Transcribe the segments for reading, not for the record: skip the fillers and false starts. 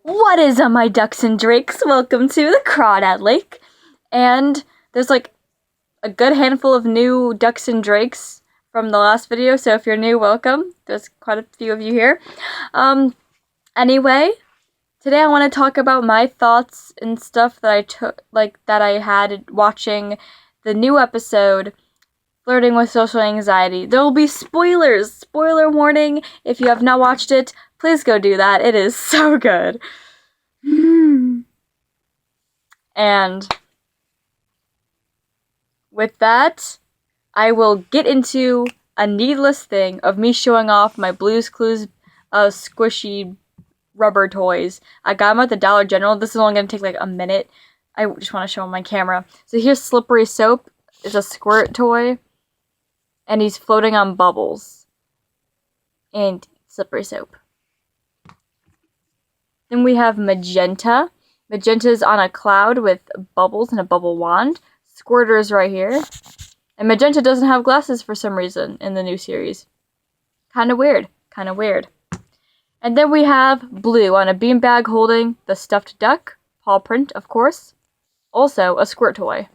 What is up, my ducks and drakes? Welcome to the Crawdad Lake. And there's like a good handful of new ducks and drakes from the last video, so if you're new, welcome. There's quite a few of you here. Anyway, today I want to talk about my thoughts and stuff that I had watching the new episode, Flirting with Social Anxiety. There will be spoilers! Spoiler warning! If you have not watched it, please go do that. It is so good. And with that, I will get into a needless thing of me showing off my Blue's Clues squishy rubber toys. I got them at the Dollar General. This is only going to take like a minute. I just want to show on my camera. So here's Slippery Soap. It's a squirt toy. And he's floating on bubbles. And Slippery Soap. Then we have Magenta. Magenta's on a cloud with bubbles and a bubble wand. Squirter's right here. And Magenta doesn't have glasses for some reason in the new series. Kinda weird. Kinda weird. And then we have Blue on a beanbag holding the stuffed duck. Paw print, of course. Also, a squirt toy.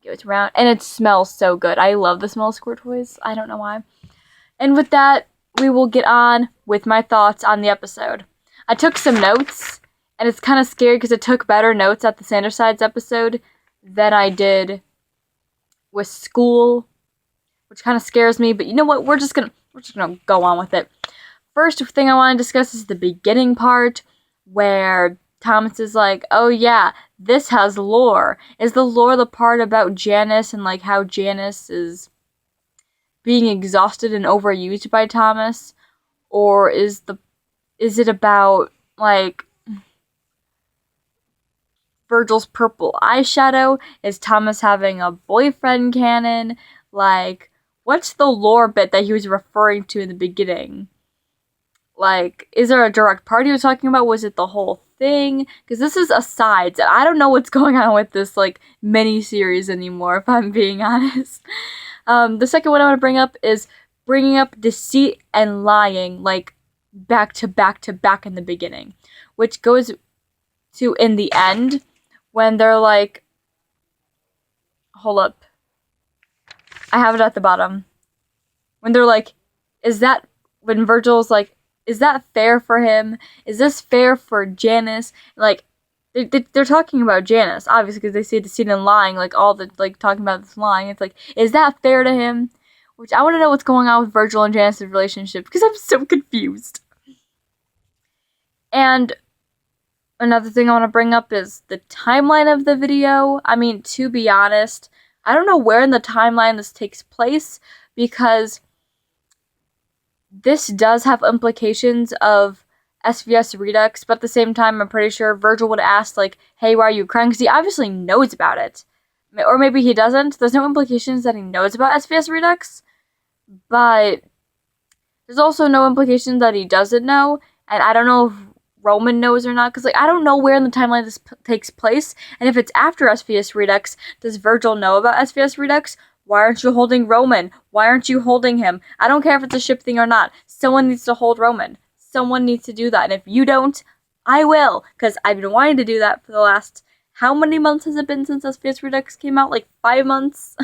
Goes around. And it smells so good. I love the smell of squirt toys. I don't know why. And with that, we will get on with my thoughts on the episode. I took some notes, and it's kind of scary because I took better notes at the Sandersides episode than I did with school, which kind of scares me. But you know what? We're just gonna go on with it. First thing I want to discuss is the beginning part where Thomas is like, "Oh yeah, this has lore." Is the lore the part about Janice and like how Janice is being exhausted and overused by Thomas, or is it about, like, Virgil's purple eyeshadow? Is Thomas having a boyfriend canon? Like, what's the lore bit that he was referring to in the beginning? Like, is there a direct part he was talking about? Was it the whole thing? Because this is asides, and I don't know what's going on with this, like, mini-series anymore, if I'm being honest. The second one I want to bring up is bringing up deceit and lying, like, back to back to back in the beginning, which goes to in the end when they're like, hold up, I have it at the bottom, when they're like, when Virgil's like, is that fair for him? Is this fair for Janice? Like, they're talking about Janice, obviously, because they say deceit and lying, like, all the, like, talking about this lying. It's like, is that fair to him? Which I want to know what's going on with Virgil and Janice's relationship, because I'm so confused. And another thing I want to bring up is the timeline of the video. I mean, to be honest, I don't know where in the timeline this takes place, because this does have implications of SVS Redux, but at the same time, I'm pretty sure Virgil would ask, like, hey, why are you crying? Because he obviously knows about it. Or maybe he doesn't. There's no implications that he knows about SVS Redux, but there's also no implication that he doesn't know, and I don't know if Roman knows or not, because, like, I don't know where in the timeline this takes place, and if it's after SVS Redux, does Virgil know about SVS Redux? Why aren't you holding Roman? Why aren't you holding him? I don't care if it's a ship thing or not. Someone needs to hold Roman. Someone needs to do that, and if you don't, I will, because I've been wanting to do that for the last, how many months has it been since SVS Redux came out? Like, 5 months?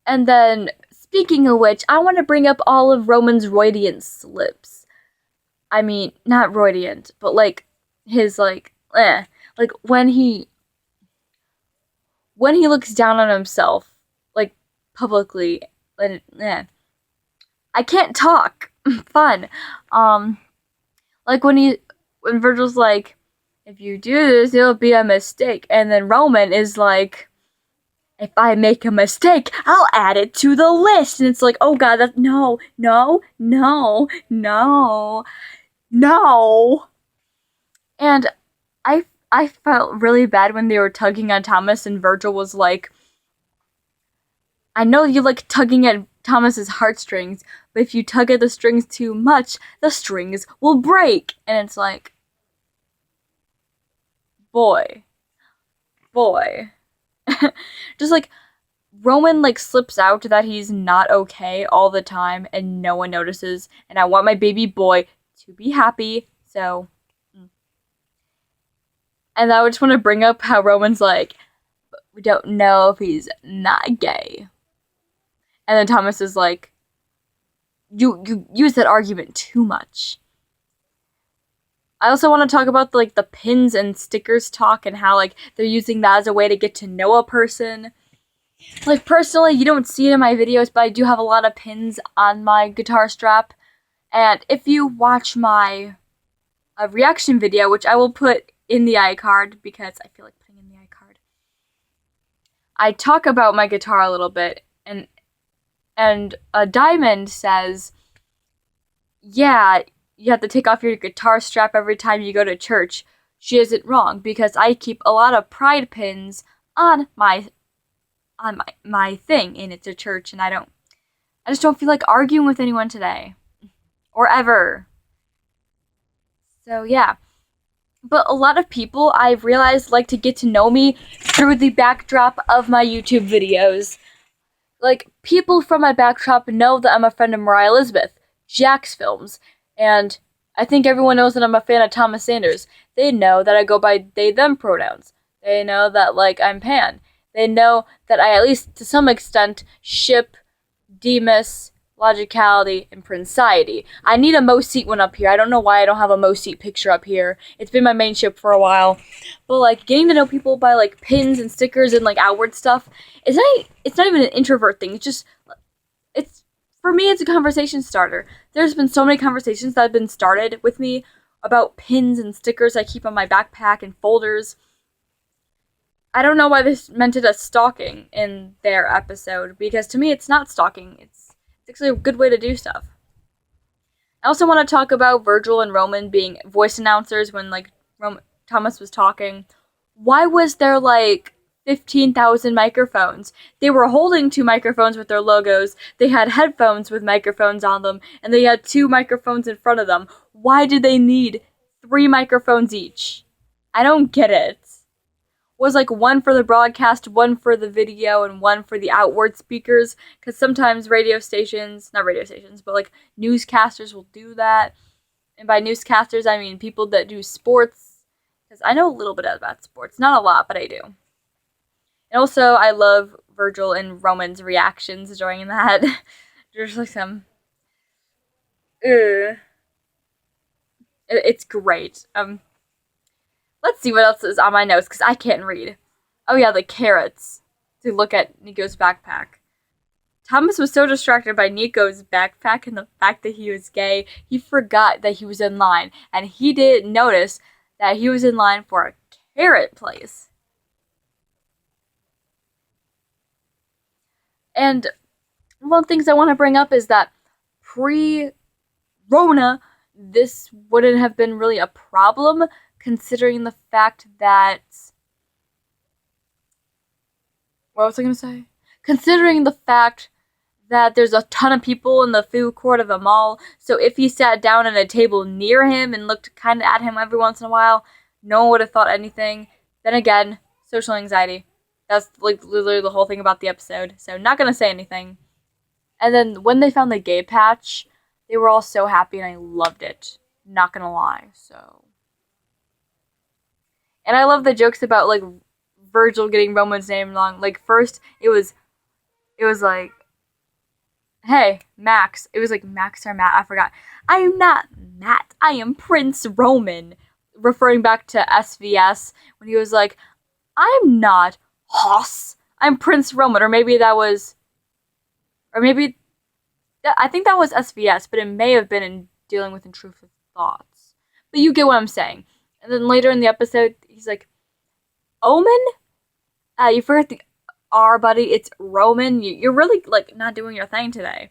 And then, speaking of which, I want to bring up all of Roman's Roydian slips. I mean, not Roydian, but, like, his, like, like, when he looks down on himself, like, publicly, and, I can't talk. Fun. Like, when Virgil's like, if you do this, it'll be a mistake, and then Roman is like, if I make a mistake, I'll add it to the list. And it's like, oh god, no. And I felt really bad when they were tugging on Thomas and Virgil was like, I know you like tugging at Thomas's heartstrings, but if you tug at the strings too much, the strings will break. And it's like, boy. Just like, Roman, like, slips out that he's not okay all the time and no one notices, and I want my baby boy to be happy So, and I just want to bring up how Roman's like, we don't know if he's not gay. And then Thomas is like, you use that argument too much. I also want to talk about the pins and stickers talk and how they're using that as a way to get to know a person. Personally, you don't see it in my videos, but I do have a lot of pins on my guitar strap. And if you watch my reaction video, which I will put in the iCard because I feel like putting in the iCard, I talk about my guitar a little bit, and Diamond says, yeah, you have to take off your guitar strap every time you go to church. She isn't wrong, because I keep a lot of pride pins on my thing, and it's a church, and I just don't feel like arguing with anyone today. Or ever. So yeah. But a lot of people, I've realized, like to get to know me through the backdrop of my YouTube videos. People from my backdrop know that I'm a friend of Mariah Elizabeth, Jack's films, and I think everyone knows that I'm a fan of Thomas Sanders. They know that I go by they, them pronouns. They know that, I'm pan. They know that I, at least to some extent, ship Demas, Logicality, and Princiety. I need a Mo-Seat one up here. I don't know why I don't have a Mo-Seat picture up here. It's been my main ship for a while. But, getting to know people by, pins and stickers and, outward stuff, it's not even an introvert thing. For me, it's a conversation starter. There's been so many conversations that have been started with me about pins and stickers I keep on my backpack and folders. I don't know why they meant it as stalking in their episode, because to me it's not stalking. It's actually a good way to do stuff. I also want to talk about Virgil and Roman being voice announcers when Thomas was talking. Why was there 15,000 microphones? They were holding 2 microphones with their logos. They had headphones with microphones on them, and they had 2 microphones in front of them. Why did they need 3 microphones each? I don't get it. Was one for the broadcast, one for the video, and one for the outward speakers? Because sometimes radio stations, not radio stations, but newscasters will do that. And by newscasters, I mean people that do sports. Because I know a little bit about sports. Not a lot, but I do. And also, I love Virgil and Roman's reactions during that. There's some... It's great. Let's see what else is on my notes, because I can't read. Oh yeah, the carrots. To look at Nico's backpack. Thomas was so distracted by Nico's backpack and the fact that he was gay, he forgot that he was in line. And he didn't notice that he was in line for a carrot place. And one of the things I want to bring up is that pre-Rona, this wouldn't have been really a problem, considering the fact that... What was I going to say? Considering the fact that there's a ton of people in the food court of the mall, so if he sat down at a table near him and looked kind of at him every once in a while, no one would have thought anything. Then again, social anxiety. That's literally the whole thing about the episode, so not going to say anything. And then when they found the gay patch, they were all so happy and I loved it. Not going to lie, so... And I love the jokes about, Virgil getting Roman's name wrong. First, it was hey, Max. It was, Max or Matt, I forgot. I am not Matt, I am Prince Roman. Referring back to SVS, when he was like, I'm not Hoss, I'm Prince Roman. I think that was SVS, but it may have been in Dealing with Intrusive Thoughts. But you get what I'm saying. And then later in the episode, he's like, Omen? You forgot the R, buddy. It's Roman. You're really, not doing your thing today.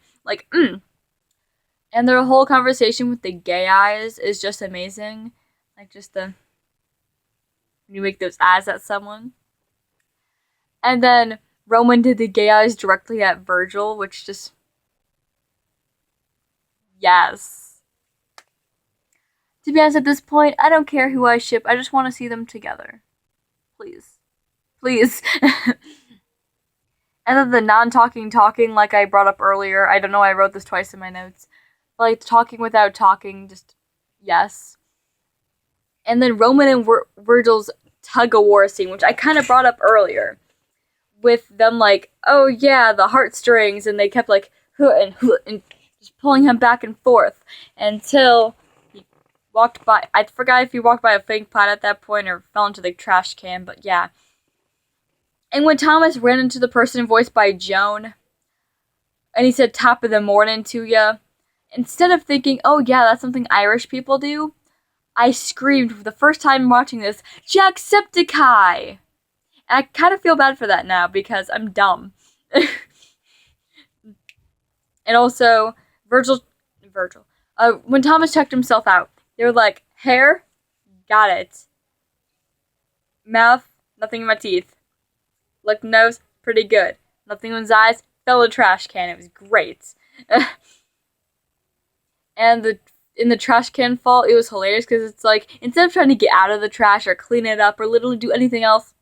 And their whole conversation with the gay eyes is just amazing. When you make those eyes at someone. And then Roman did the gay eyes directly at Virgil, which just... Yes. To be honest, at this point, I don't care who I ship. I just want to see them together. Please. Please. And then the non-talking talking, like I brought up earlier. I don't know, I wrote this twice in my notes. But talking without talking, just yes. And then Roman and Virgil's tug-of-war scene, which I kind of brought up earlier, with them like, oh yeah, the heartstrings, and they kept like, and just pulling him back and forth until he walked by. I forgot if he walked by a fake pot at that point or fell into the trash can, but yeah. And when Thomas ran into the person voiced by Joan, and he said top of the morning to ya, instead of thinking, oh yeah, that's something Irish people do, I screamed for the first time watching this, Jacksepticeye! And I kind of feel bad for that now because I'm dumb. And also, Virgil, when Thomas checked himself out, they were like, hair, got it. Mouth, nothing in my teeth. Look, nose, pretty good. Nothing in his eyes, fell in a trash can. It was great. And in the trash can fall, it was hilarious because it's like, instead of trying to get out of the trash or clean it up or literally do anything else,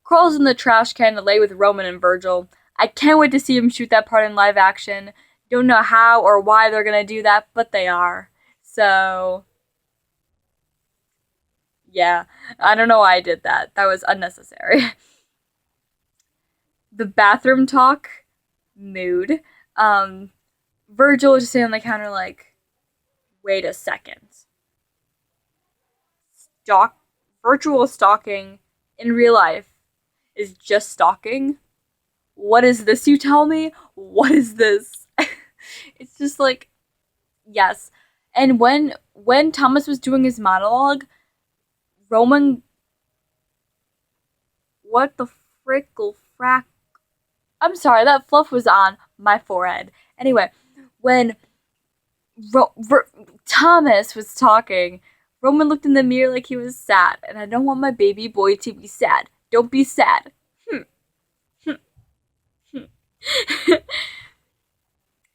crawls in the trash can to lay with Roman and Virgil. I can't wait to see him shoot that part in live action. Don't know how or why they're gonna do that, but they are. So, yeah. I don't know why I did that. That was unnecessary. The bathroom talk, mood. Virgil was just sitting on the counter like, wait a second. Virtual stalking in real life is just stalking? What is this you tell me? What is this? It's just like, yes. And when Thomas was doing his monologue, Roman, what the frickle frack? I'm sorry, that fluff was on my forehead. Anyway, when Thomas was talking, Roman looked in the mirror like he was sad, and I don't want my baby boy to be sad. Don't be sad.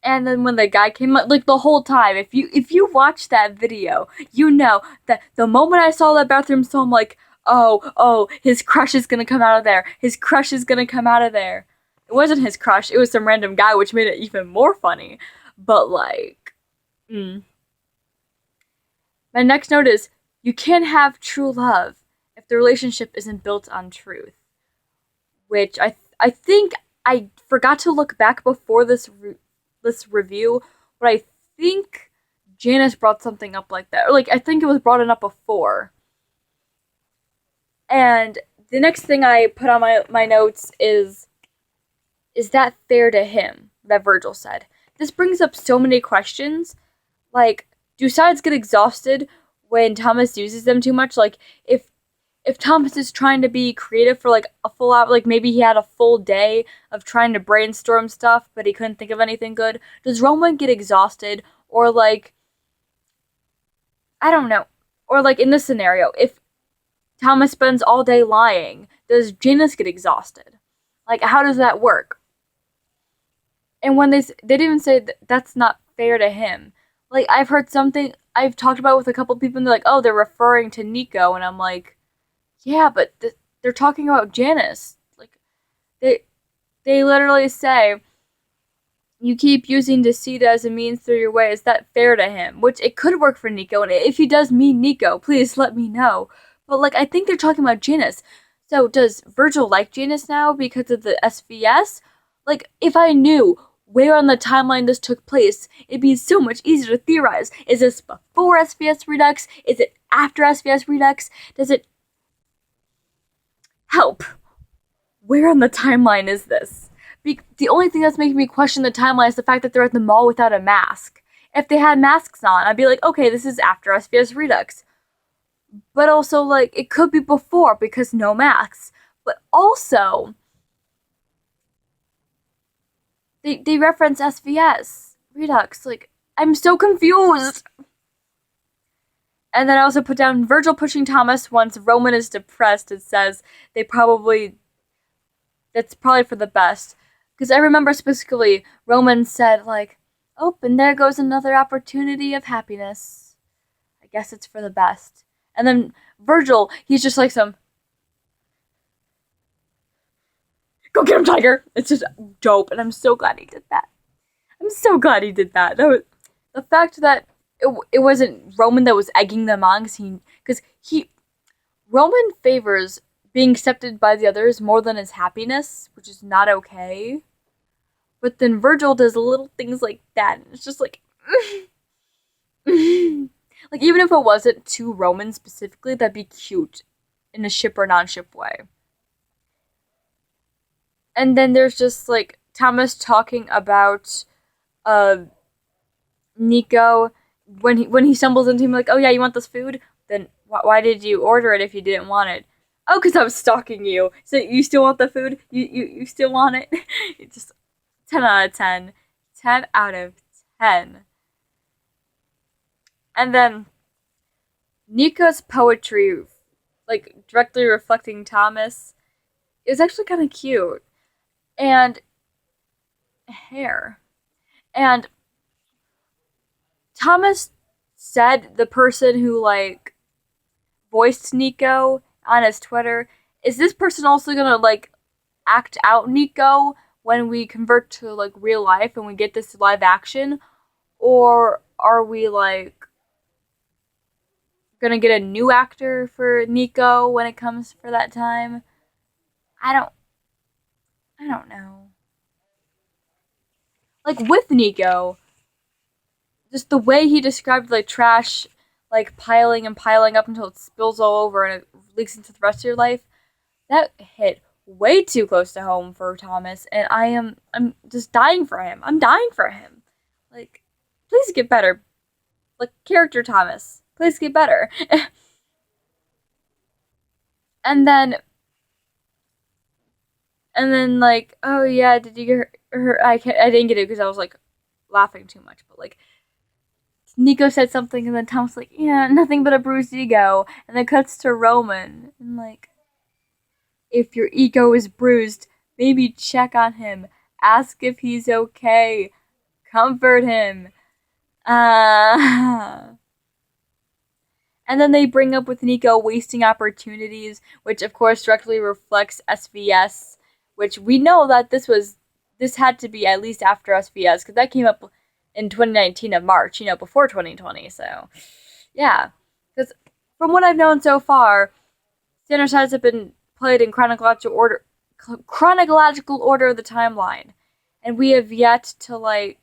And then when the guy came up, like the whole time, if you watch that video, you know that the moment I saw that bathroom stall, I'm like, oh, his crush is gonna come out of there. His crush is gonna come out of there. It wasn't his crush, it was some random guy, which made it even more funny. But like, My next note is, you can't have true love if the relationship isn't built on truth. Which I think I forgot to look back before this review, but I think Janice brought something up like that. Or like, I think it was brought up before. And the next thing I put on my notes is that fair to him? That Virgil said. This brings up so many questions. Like, do sides get exhausted when Thomas uses them too much? Like, if Thomas is trying to be creative for like a full hour, like maybe he had a full day of trying to brainstorm stuff, but he couldn't think of anything good, does Roman get exhausted? Or like, I don't know. Or like in this scenario, if Thomas spends all day lying, does Janice get exhausted? Like, how does that work? And when they didn't even say that's not fair to him. Like, I've heard something I've talked about with a couple people, and they're like, oh, they're referring to Nico, and I'm like, yeah, but they're talking about Janice. Like, they literally say, you keep using deceit as a means through your way. Is that fair to him? Which, it could work for Nico, and if he does mean Nico, please let me know. But, like, I think they're talking about Janice. So, does Virgil like Janice now because of the SVS? Like, if I knew where on the timeline this took place, it'd be so much easier to theorize. Is this before SVS Redux? Is it after SVS Redux? Does it help? Where on the timeline is this? The only thing that's making me question the timeline is the fact that they're at the mall without a mask. If they had masks on, I'd be like, okay, this is after SVS Redux. But also, like, it could be before because no masks. But also, they reference SVS Redux. Like, I'm so confused. And then I also put down Virgil pushing Thomas once Roman is depressed. It says that's probably for the best. Because I remember specifically Roman said, like, oh, and there goes another opportunity of happiness. I guess it's for the best. And then Virgil, he's just like some, go get him, Tiger! It's just dope, and I'm so glad he did that. The fact that it wasn't Roman that was egging them on, because Roman favors being accepted by the others more than his happiness, which is not okay. But then Virgil does little things like that, and it's just like, like even if it wasn't to Roman specifically, that'd be cute in a ship or non-ship way. And then there's just like Thomas talking about Nico when he stumbles into him, like, oh yeah, you want this food? Then why did you order it if you didn't want it? Oh, because I was stalking you. So you still want the food? You still want it? It's just 10 out of 10. 10 out of 10. And then Nico's poetry, like directly reflecting Thomas, is actually kind of cute. And hair. And Thomas said the person who like voiced Nico on his Twitter, is this person also gonna like act out Nico when we convert to like real life and we get this live action? Or are we like gonna get a new actor for Nico when it comes for that time? I don't know. Like with Nico, just the way he described like trash like piling and piling up until it spills all over and it leaks into the rest of your life, that hit way too close to home for Thomas, and I'm just dying for him. I'm dying for him. Like, please get better. Like, character Thomas, please get better. and then like, oh yeah, did you get her? I didn't get it because I was like laughing too much, but like Nico said something, and then Tom's like, yeah, nothing but a bruised ego. And then cuts to Roman, and like, if your ego is bruised, maybe check on him. Ask if he's okay. Comfort him. And then they bring up with Nico wasting opportunities, which of course directly reflects SVS, which we know that this had to be at least after SVS, because that came up in 2019 of March, before 2020, so, yeah. Because from what I've known so far, Standard Sides have been played in chronological order of the timeline, and we have yet to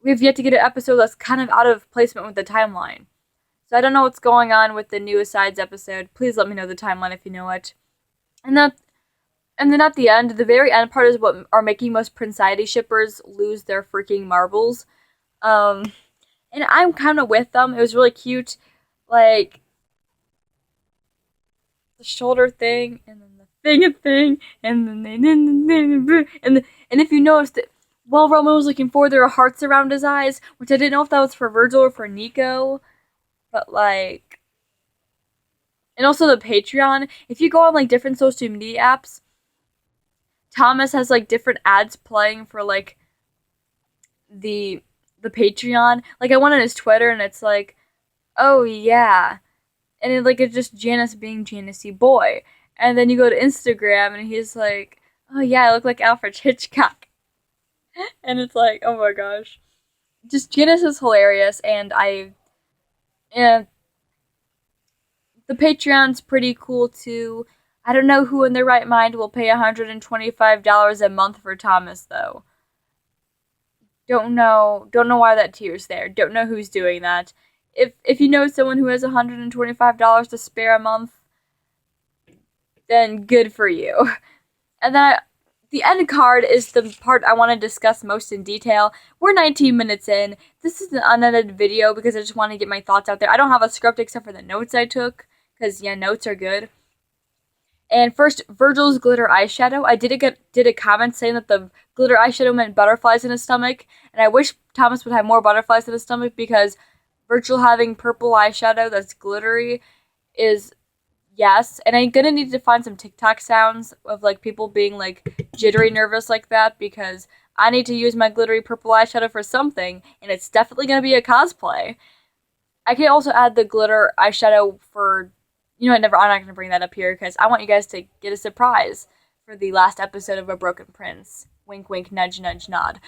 get an episode that's kind of out of placement with the timeline. So I don't know what's going on with the newest Sides episode. Please let me know the timeline if you know it. And then at the end, the very end part is what are making most Princeity shippers lose their freaking marbles. And I'm kind of with them. It was really cute. Like, the shoulder thing, and then the thing, and then and if you noticed that while Roman was looking forward, there were hearts around his eyes, which I didn't know if that was for Virgil or for Nico, but like, and also the Patreon. If you go on like different social media apps, Thomas has like different ads playing for like the Patreon. Like I went on his Twitter and it's like, oh yeah. And it's just Janice being Janice-y boy. And then you go to Instagram and he's like, oh yeah, I look like Alfred Hitchcock. And it's like, oh my gosh. Just Janice is hilarious, and the Patreon's pretty cool too. I don't know who in their right mind will pay $125 a month for Thomas, though. Don't know why that tier's there. Don't know who's doing that. If you know someone who has $125 to spare a month, then good for you. And then the end card is the part I want to discuss most in detail. We're 19 minutes in. This is an unedited video because I just want to get my thoughts out there. I don't have a script except for the notes I took, because yeah, notes are good. And first, Virgil's glitter eyeshadow. I did a comment saying that the glitter eyeshadow meant butterflies in his stomach, and I wish Thomas would have more butterflies in his stomach, because Virgil having purple eyeshadow that's glittery is yes. And I'm gonna need to find some TikTok sounds of like people being like jittery nervous like that, because I need to use my glittery purple eyeshadow for something, and it's definitely gonna be a cosplay. I can also add the glitter eyeshadow for, I'm not going to bring that up here because I want you guys to get a surprise for the last episode of A Broken Prince. Wink, wink, nudge, nudge, nod.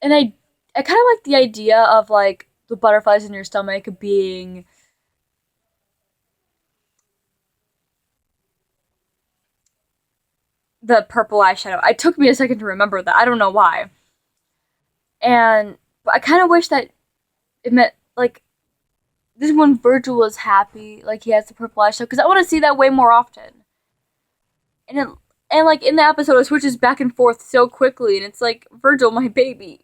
And I kind of like the idea of like the butterflies in your stomach being the purple eyeshadow. It took me a second to remember that. I don't know why. And but I kind of wish that it meant like this when Virgil was happy, like he has the purple eyeshadow, because I want to see that way more often. And it, and like in the episode, it switches back and forth so quickly, and it's like Virgil, my baby.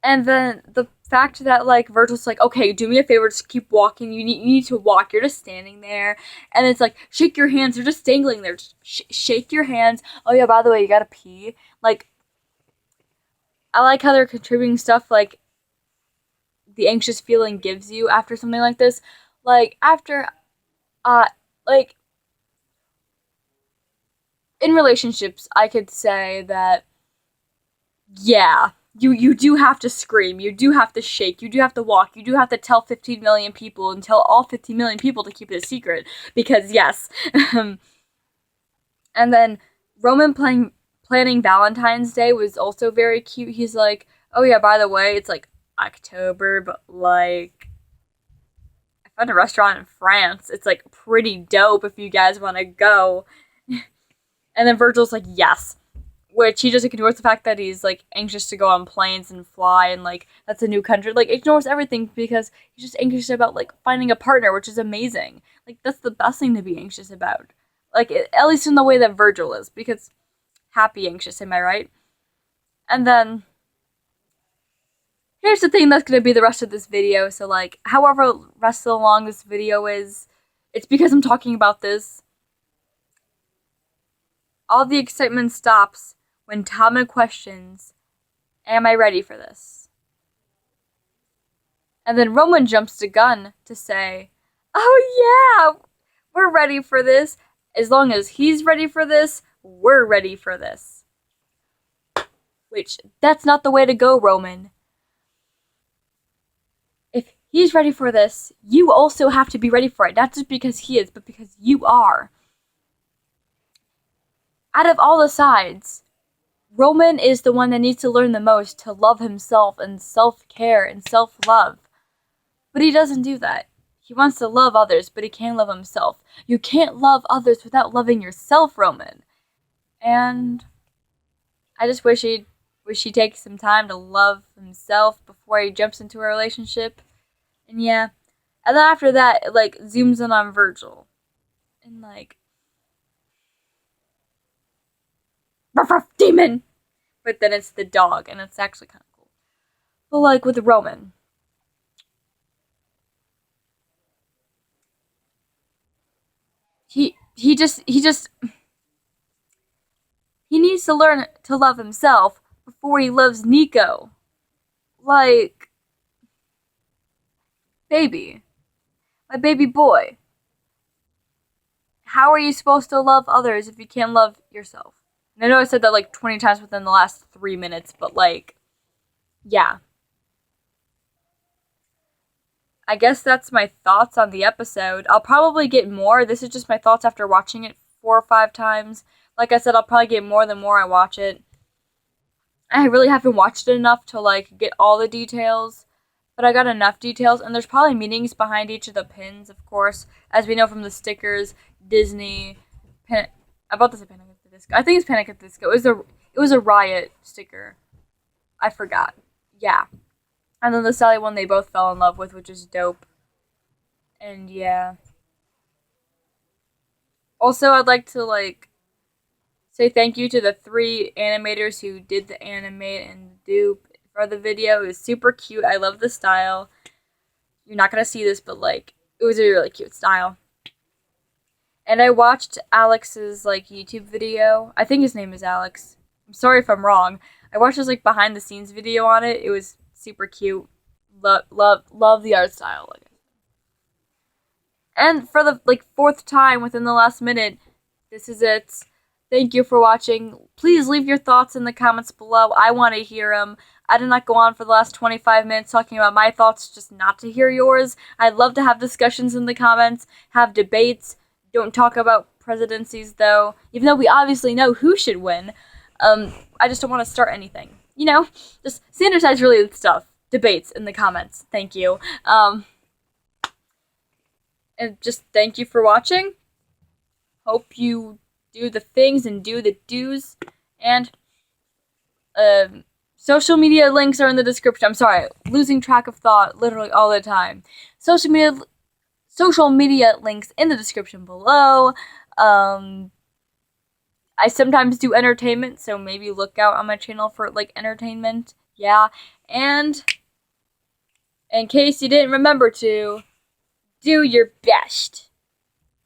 And then the fact that like Virgil's like, okay, do me a favor, just keep walking. You need to walk. You're just standing there, and it's like shake your hands. You're just dangling there. Just shake your hands. Oh yeah, by the way, you gotta pee. Like I like how they're contributing stuff like the anxious feeling gives you after something like this. Like after, uh, like in relationships, I could say that yeah. You do have to scream, you do have to shake, you do have to walk, you do have to tell 15 million people and tell all 15 million people to keep it a secret. Because, yes. And then Roman planning Valentine's Day was also very cute. He's like, oh yeah, by the way, it's like October, but like, I found a restaurant in France. It's like pretty dope if you guys want to go. And then Virgil's like, yes. Which he just ignores the fact that he's like anxious to go on planes and fly and like that's a new country. Like ignores everything because he's just anxious about like finding a partner, which is amazing. Like that's the best thing to be anxious about. Like at least in the way that Virgil is, because happy anxious, am I right? And then here's the thing that's gonna be the rest of this video. So like however rest of long this video is, it's because I'm talking about this. All the excitement stops when Tama questions, am I ready for this? And then Roman jumps the gun to say, oh yeah, we're ready for this. As long as he's ready for this, we're ready for this. Which, that's not the way to go, Roman. If he's ready for this, you also have to be ready for it. Not just because he is, but because you are. Out of all the sides, Roman is the one that needs to learn the most to love himself and self-care and self-love. But he doesn't do that. He wants to love others, but he can't love himself. You can't love others without loving yourself, Roman. And I just wish he'd take some time to love himself before he jumps into a relationship. And yeah. And then after that, it like zooms in on Virgil. And like, ruff, ruff, demon! But then it's the dog, and it's actually kind of cool. But like with Roman, he needs to learn to love himself before he loves Nico. Like, baby, my baby boy. How are you supposed to love others if you can't love yourself? And I know I said that like 20 times within the last 3 minutes, but like, yeah. I guess that's my thoughts on the episode. I'll probably get more. This is just my thoughts after watching it 4 or 5 times. Like I said, I'll probably get more the more I watch it. I really haven't watched it enough to like get all the details, but I got enough details, and there's probably meanings behind each of the pins, of course, as we know from the stickers, Disney, about to say Panic at the Disco. I think it's Panic at the Disco. It was a Riot sticker. I forgot. Yeah. And then the Sally one they both fell in love with, which is dope. And yeah. Also, I'd like to like say thank you to the 3 animators who did the animate and dupe for the video. It was super cute. I love the style. You're not gonna see this, but like it was a really cute style. And I watched Alex's like YouTube video. I think his name is Alex. I'm sorry if I'm wrong. I watched his like behind the scenes video on it. It was super cute. Love the art style. And for the like 4th time within the last minute, this is it. Thank you for watching. Please leave your thoughts in the comments below. I want to hear them. I did not go on for the last 25 minutes talking about my thoughts just not to hear yours. I'd love to have discussions in the comments, have debates. Don't talk about presidencies, though, even though we obviously know who should win. I just don't want to start anything. You know, just sanitize related stuff, debates in the comments. Thank you. And just thank you for watching. Hope you do the things and do the do's. And social media links are in the description. I'm sorry, losing track of thought literally all the time. Social media links in the description below. I sometimes do entertainment, so maybe look out on my channel for like entertainment. Yeah. And in case you didn't remember to, do your best.